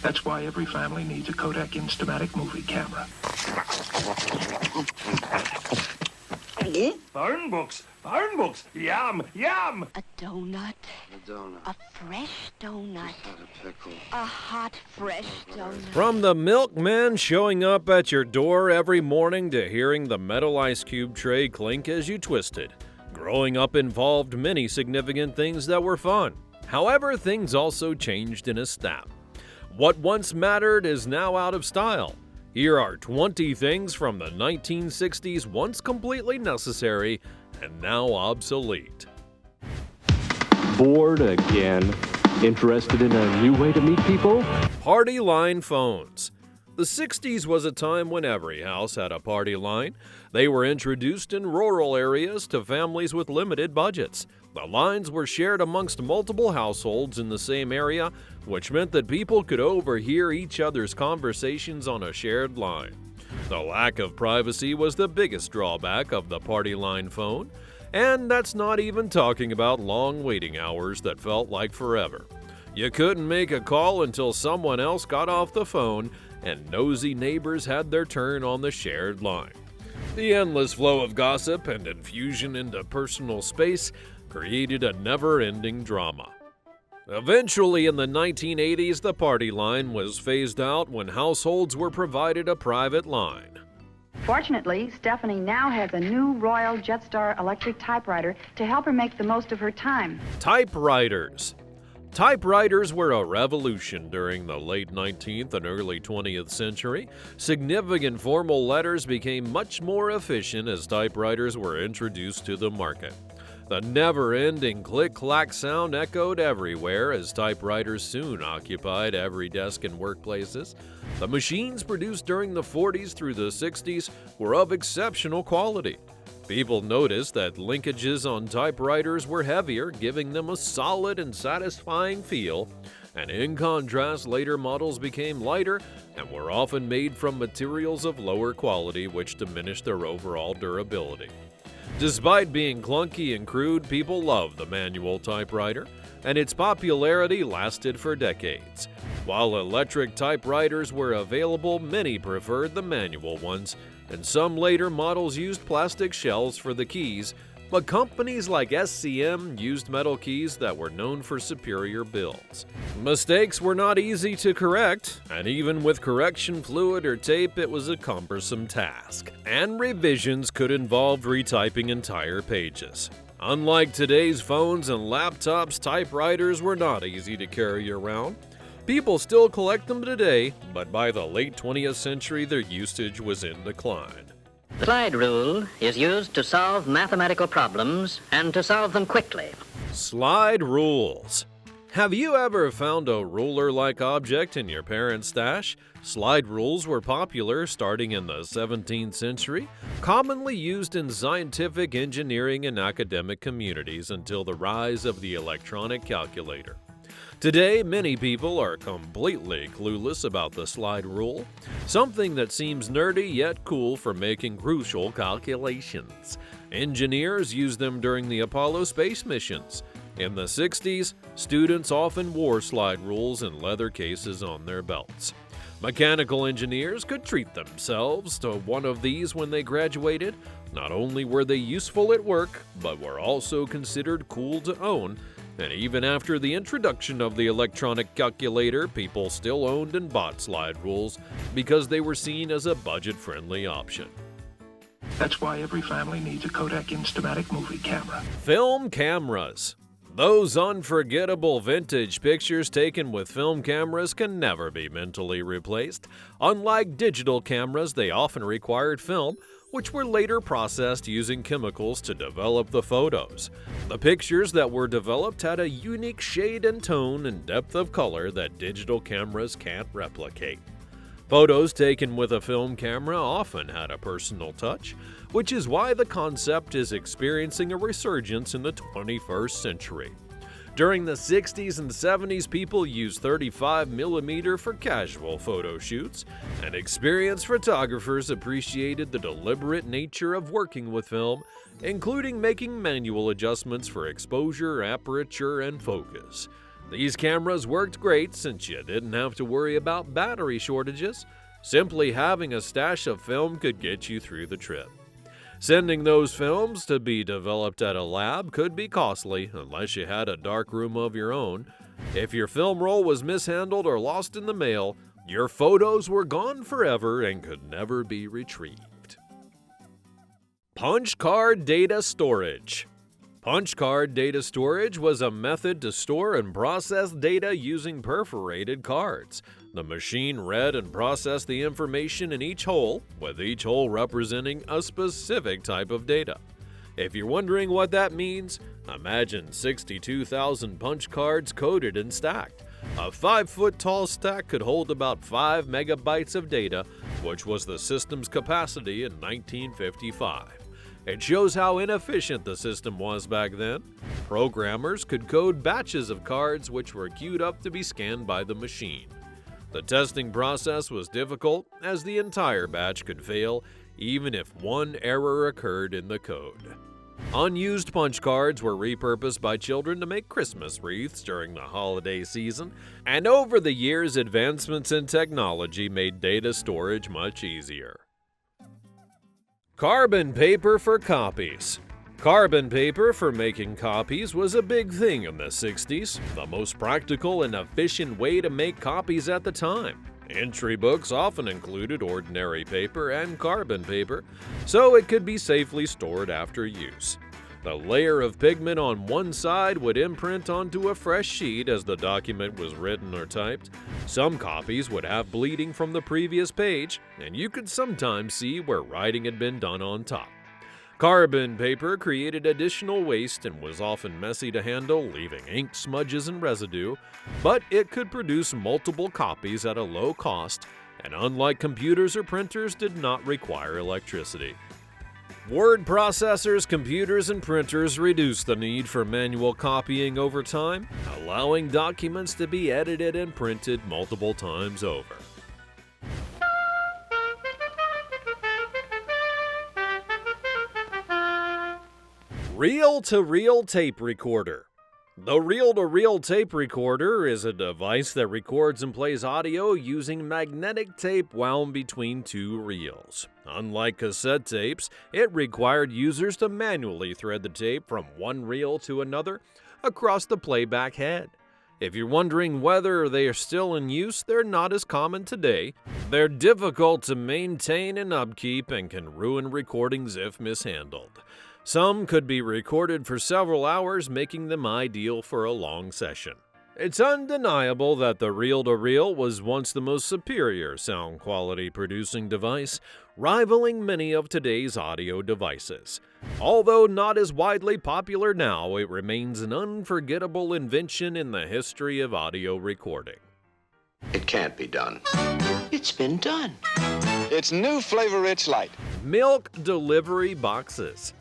That's why every family needs a Kodak Instamatic movie camera. Barn books, yum, yum! A donut. A donut. A fresh donut. Just had a pickle. A hot, fresh donut. From the milkman showing up at your door every morning to hearing the metal ice cube tray clink as you twisted, growing up involved many significant things that were fun. However, things also changed in a snap. What once mattered is now out of style. Here are 20 things from the 1960s once completely necessary and now obsolete. Bored again? Interested in a new way to meet people? Partyline phones. The 60s was a time when every house had a party line. They were introduced in rural areas to families with limited budgets. The lines were shared amongst multiple households in the same area, which meant that people could overhear each other's conversations on a shared line. The lack of privacy was the biggest drawback of the Partyline phone, and that's not even talking about long waiting hours that felt like forever. You couldn't make a call until someone else got off the phone, and nosy neighbors had their turn on the shared line. The endless flow of gossip and infusion into personal space created a never-ending drama. Eventually, in the 1980s, the party line was phased out when households were provided a private line. Fortunately, Stephanie now has a new Royal Jetstar electric typewriter to help her make the most of her time. Typewriters. Typewriters were a revolution during the late 19th and early 20th century. Significant formal letters became much more efficient as typewriters were introduced to the market. The never-ending click-clack sound echoed everywhere as typewriters soon occupied every desk in workplaces. The machines produced during the 40s through the 60s were of exceptional quality. People noticed that linkages on typewriters were heavier, giving them a solid and satisfying feel, and in contrast, later models became lighter and were often made from materials of lower quality, which diminished their overall durability. Despite being clunky and crude, people loved the manual typewriter, and its popularity lasted for decades. While electric typewriters were available, many preferred the manual ones, and some later models used plastic shells for the keys, but companies like SCM used metal keys that were known for superior builds. Mistakes were not easy to correct, and even with correction fluid or tape, it was a cumbersome task. And revisions could involve retyping entire pages. Unlike today's phones and laptops, typewriters were not easy to carry around. People still collect them today, but by the late 20th century, their usage was in decline. The slide rule is used to solve mathematical problems and to solve them quickly. Slide rules. Have you ever found a ruler-like object in your parents' stash? Slide rules were popular starting in the 17th century, commonly used in scientific, engineering, and academic communities until the rise of the electronic calculator. Today, many people are completely clueless about the slide rule, something that seems nerdy yet cool for making crucial calculations. Engineers used them during the Apollo space missions. In the 60s, students often wore slide rules in leather cases on their belts. Mechanical engineers could treat themselves to one of these when they graduated. Not only were they useful at work, but were also considered cool to own. And even after the introduction of the electronic calculator, people still owned and bought slide rules because they were seen as a budget-friendly option. That's why every family needs a Kodak Instamatic movie camera. Film cameras. Those unforgettable vintage pictures taken with film cameras can never be mentally replaced. Unlike digital cameras, they often required film, which were later processed using chemicals to develop the photos. The pictures that were developed had a unique shade and tone and depth of color that digital cameras can't replicate. Photos taken with a film camera often had a personal touch, which is why the concept is experiencing a resurgence in the 21st century. During the 60s and 70s, people used 35mm for casual photo shoots, and experienced photographers appreciated the deliberate nature of working with film, including making manual adjustments for exposure, aperture, and focus. These cameras worked great since you didn't have to worry about battery shortages. Simply having a stash of film could get you through the trip. Sending those films to be developed at a lab could be costly unless you had a darkroom of your own. If your film roll was mishandled or lost in the mail, your photos were gone forever and could never be retrieved. Punch card data storage. Punch card data storage was a method to store and process data using perforated cards. The machine read and processed the information in each hole, with each hole representing a specific type of data. If you're wondering what that means, imagine 62,000 punch cards coded and stacked. A 5-foot-tall stack could hold about 5 megabytes of data, which was the system's capacity in 1955. It shows how inefficient the system was back then. Programmers could code batches of cards which were queued up to be scanned by the machine. The testing process was difficult, as the entire batch could fail, even if one error occurred in the code. Unused punch cards were repurposed by children to make Christmas wreaths during the holiday season, and over the years, advancements in technology made data storage much easier. Carbon paper for copies. Carbon paper for making copies was a big thing in the 60s, the most practical and efficient way to make copies at the time. Entry books often included ordinary paper and carbon paper, so it could be safely stored after use. The layer of pigment on one side would imprint onto a fresh sheet as the document was written or typed. Some copies would have bleeding from the previous page, and you could sometimes see where writing had been done on top. Carbon paper created additional waste and was often messy to handle, leaving ink smudges and residue, but it could produce multiple copies at a low cost, and unlike computers or printers, did not require electricity. Word processors, computers, and printers reduced the need for manual copying over time, allowing documents to be edited and printed multiple times over. Reel-to-reel tape recorder. The reel-to-reel tape recorder is a device that records and plays audio using magnetic tape wound between two reels. Unlike cassette tapes, it required users to manually thread the tape from one reel to another across the playback head. If you're wondering whether they are still in use, they're not as common today. They're difficult to maintain and upkeep and can ruin recordings if mishandled. Some could be recorded for several hours, making them ideal for a long session. It's undeniable that the reel-to-reel was once the most superior sound quality producing device, rivaling many of today's audio devices. Although not as widely popular now, it remains an unforgettable invention in the history of audio recording. It can't be done. It's been done. It's new Flavor Rich Light. Milk delivery boxes.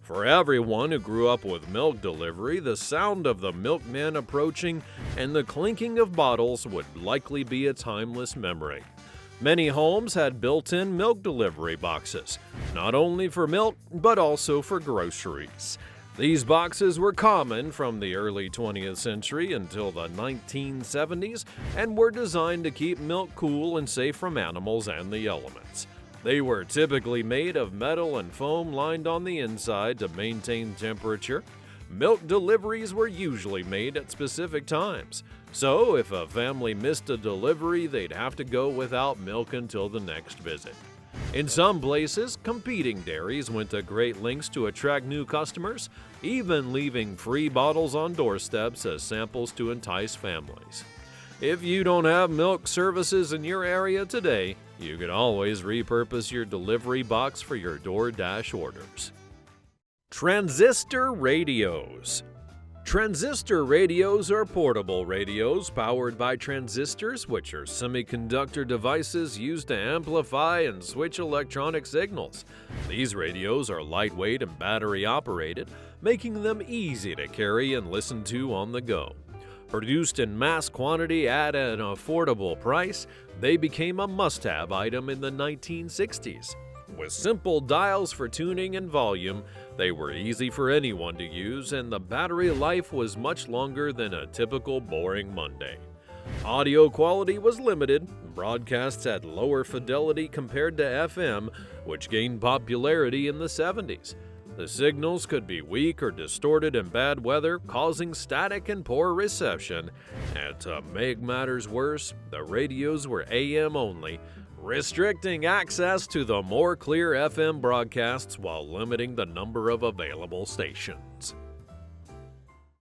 For everyone who grew up with milk delivery, the sound of the milkman approaching and the clinking of bottles would likely be a timeless memory. Many homes had built-in milk delivery boxes, not only for milk, but also for groceries. These boxes were common from the early 20th century until the 1970s and were designed to keep milk cool and safe from animals and the elements. They were typically made of metal and foam lined on the inside to maintain temperature. Milk deliveries were usually made at specific times, so if a family missed a delivery, they'd have to go without milk until the next visit. In some places, competing dairies went to great lengths to attract new customers, even leaving free bottles on doorsteps as samples to entice families. If you don't have milk services in your area today, you can always repurpose your delivery box for your DoorDash orders. Transistor radios. Transistor radios are portable radios powered by transistors, which are semiconductor devices used to amplify and switch electronic signals. These radios are lightweight and battery operated, making them easy to carry and listen to on the go. Produced in mass quantity at an affordable price, they became a must-have item in the 1960s. With simple dials for tuning and volume, they were easy for anyone to use, and the battery life was much longer than a typical boring Monday. Audio quality was limited. Broadcasts had lower fidelity compared to FM, which gained popularity in the 70s. The signals could be weak or distorted in bad weather, causing static and poor reception. And to make matters worse, the radios were AM only, restricting access to the more clear FM broadcasts while limiting the number of available stations.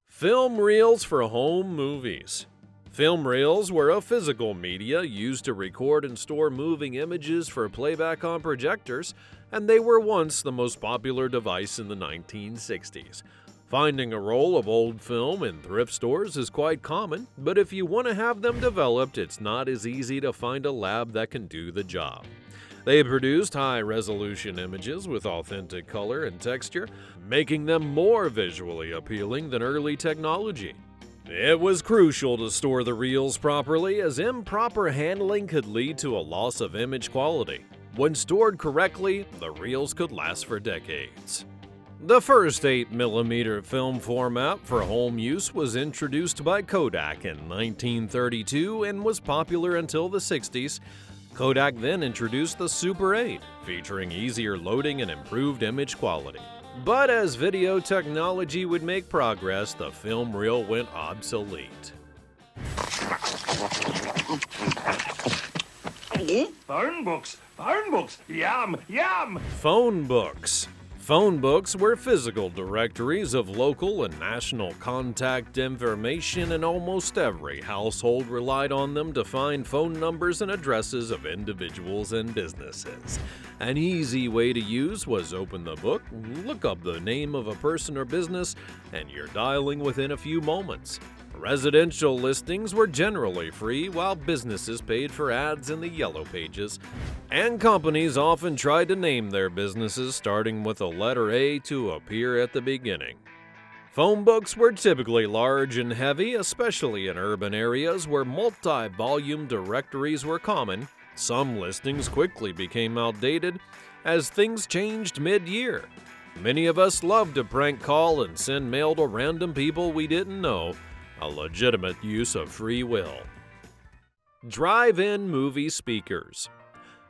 Film reels for home movies. Film reels were a physical media used to record and store moving images for playback on projectors, and they were once the most popular device in the 1960s. Finding a roll of old film in thrift stores is quite common, but if you want to have them developed, it's not as easy to find a lab that can do the job. They produced high-resolution images with authentic color and texture, making them more visually appealing than early technology. It was crucial to store the reels properly, as improper handling could lead to a loss of image quality. When stored correctly, the reels could last for decades. The first 8mm film format for home use was introduced by Kodak in 1932 and was popular until the 60s. Kodak then introduced the Super 8, featuring easier loading and improved image quality. But as video technology would make progress, the film reel went obsolete. Phone books, yum, yum. Phone books. Phone books were physical directories of local and national contact information, and almost every household relied on them to find phone numbers and addresses of individuals and businesses. An easy way to use was open the book, look up the name of a person or business, and you're dialing within a few moments. Residential listings were generally free, while businesses paid for ads in the yellow pages, and companies often tried to name their businesses starting with a letter A to appear at the beginning. Phone books were typically large and heavy, especially in urban areas where multi-volume directories were common. Some listings quickly became outdated as things changed mid-year. Many of us loved to prank call and send mail to random people we didn't know, a legitimate use of free will. Drive-in movie speakers.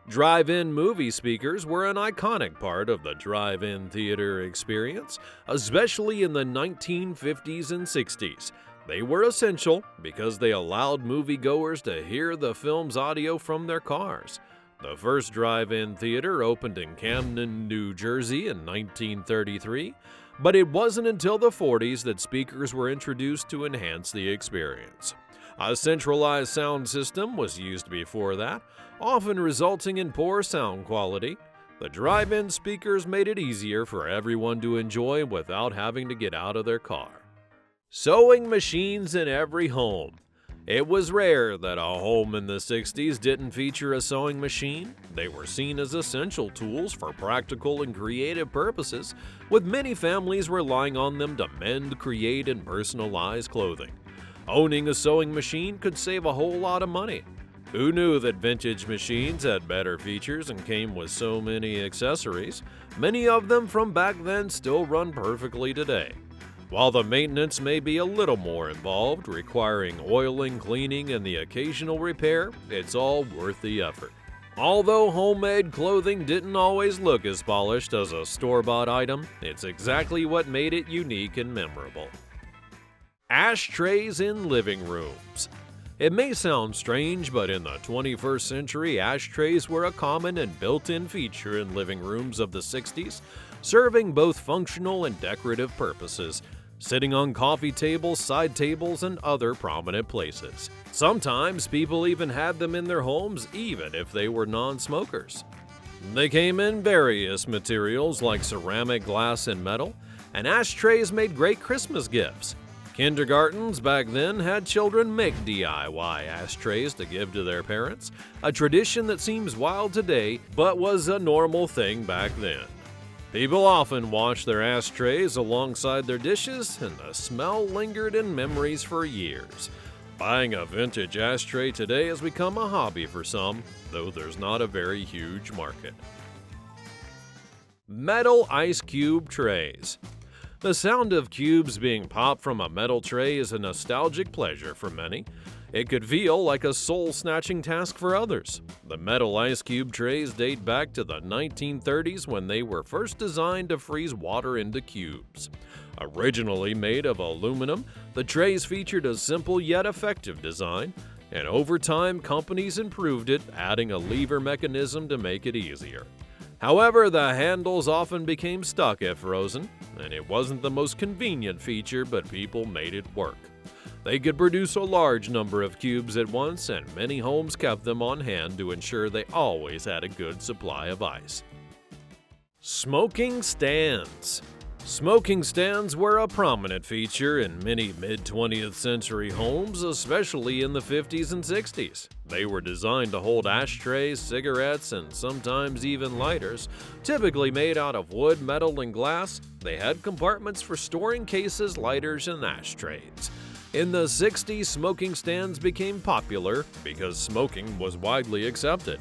Drive-in movie speakers were an iconic part of the drive-in theater experience, especially in the 1950s and 60s. They were essential because they allowed moviegoers to hear the film's audio from their cars. The first drive-in theater opened in Camden, New Jersey in 1933, but it wasn't until the 40s that speakers were introduced to enhance the experience. A centralized sound system was used before that, often resulting in poor sound quality. The drive-in speakers made it easier for everyone to enjoy without having to get out of their car. Sewing machines in every home. It was rare that a home in the 60s didn't feature a sewing machine. They were seen as essential tools for practical and creative purposes, with many families relying on them to mend, create, and personalize clothing. Owning a sewing machine could save a whole lot of money. Who knew that vintage machines had better features and came with so many accessories? Many of them from back then still run perfectly today. While the maintenance may be a little more involved, requiring oiling, cleaning, and the occasional repair, it's all worth the effort. Although homemade clothing didn't always look as polished as a store-bought item, it's exactly what made it unique and memorable. Ashtrays in living rooms. It may sound strange, but in the 21st century, ashtrays were a common and built-in feature in living rooms of the 60s, serving both functional and decorative purposes, sitting on coffee tables, side tables, and other prominent places. Sometimes people even had them in their homes, even if they were non-smokers. They came in various materials like ceramic, glass, and metal, and ashtrays made great Christmas gifts. Kindergartens back then had children make DIY ashtrays to give to their parents, a tradition that seems wild today, but was a normal thing back then. People often washed their ashtrays alongside their dishes, and the smell lingered in memories for years. Buying a vintage ashtray today has become a hobby for some, though there's not a very huge market. Metal ice cube trays. The sound of cubes being popped from a metal tray is a nostalgic pleasure for many. It could feel like a soul-snatching task for others. The metal ice cube trays date back to the 1930s when they were first designed to freeze water into cubes. Originally made of aluminum, the trays featured a simple yet effective design, and over time companies improved it, adding a lever mechanism to make it easier. However, the handles often became stuck if frozen, and it wasn't the most convenient feature, but people made it work. They could produce a large number of cubes at once, and many homes kept them on hand to ensure they always had a good supply of ice. Smoking stands. Smoking stands were a prominent feature in many mid-20th century homes, especially in the 50s and 60s. They were designed to hold ashtrays, cigarettes, and sometimes even lighters. Typically made out of wood, metal, and glass, they had compartments for storing cases, lighters, and ashtrays. In the 60s, smoking stands became popular because smoking was widely accepted.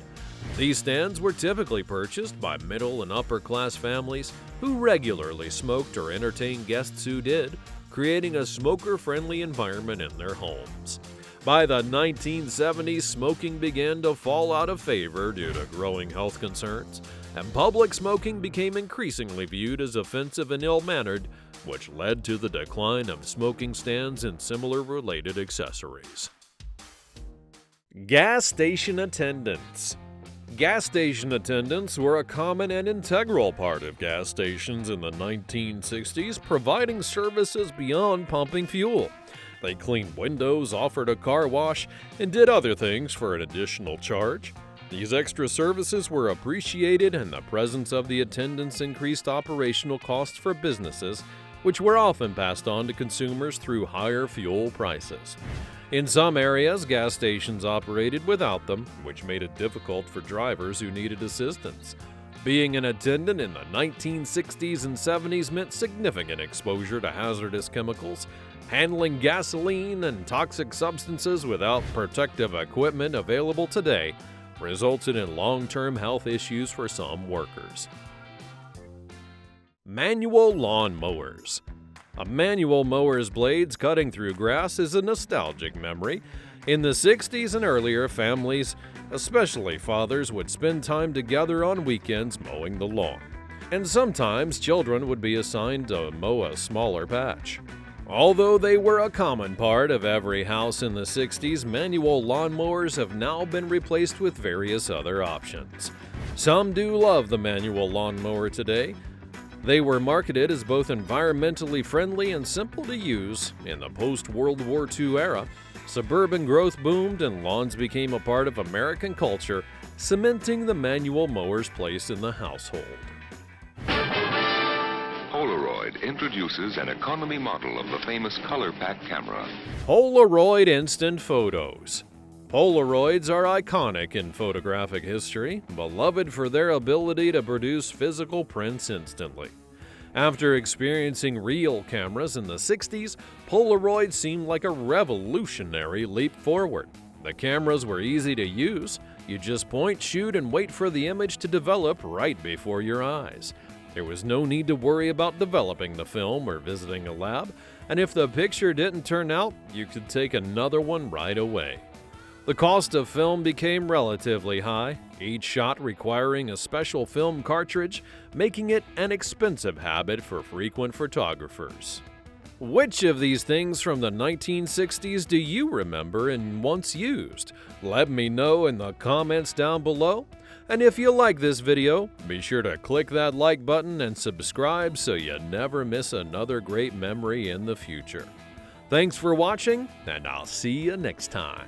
These stands were typically purchased by middle and upper class families who regularly smoked or entertained guests who did, creating a smoker-friendly environment in their homes. By the 1970s, smoking began to fall out of favor due to growing health concerns, and public smoking became increasingly viewed as offensive and ill-mannered, which led to the decline of smoking stands and similar related accessories. Gas station attendants. Gas station attendants were a common and integral part of gas stations in the 1960s, providing services beyond pumping fuel. They cleaned windows, offered a car wash, and did other things for an additional charge. These extra services were appreciated, and the presence of the attendants increased operational costs for businesses, which were often passed on to consumers through higher fuel prices. In some areas, gas stations operated without them, which made it difficult for drivers who needed assistance. Being an attendant in the 1960s and 70s meant significant exposure to hazardous chemicals. Handling gasoline and toxic substances without protective equipment available today resulted in long-term health issues for some workers. Manual lawn mowers. A manual mower's blades cutting through grass is a nostalgic memory. In the 60s and earlier, families, especially fathers, would spend time together on weekends mowing the lawn. And sometimes children would be assigned to mow a smaller patch. Although they were a common part of every house in the 60s, manual lawnmowers have now been replaced with various other options. Some do love the manual lawnmower today. They were marketed as both environmentally friendly and simple to use. In the post-World War II era, suburban growth boomed and lawns became a part of American culture, cementing the manual mower's place in the household. Polaroid introduces an economy model of the famous color pack camera. Polaroid instant photos. Polaroids are iconic in photographic history, beloved for their ability to produce physical prints instantly. After experiencing reel cameras in the 60s, Polaroid seemed like a revolutionary leap forward. The cameras were easy to use. You just point, shoot, and wait for the image to develop right before your eyes. There was no need to worry about developing the film or visiting a lab, and if the picture didn't turn out, you could take another one right away. The cost of film became relatively high, each shot requiring a special film cartridge, making it an expensive habit for frequent photographers. Which of these things from the 1960s do you remember and once used? Let me know in the comments down below. And if you like this video, be sure to click that like button and subscribe so you never miss another great memory in the future. Thanks for watching, and I'll see you next time.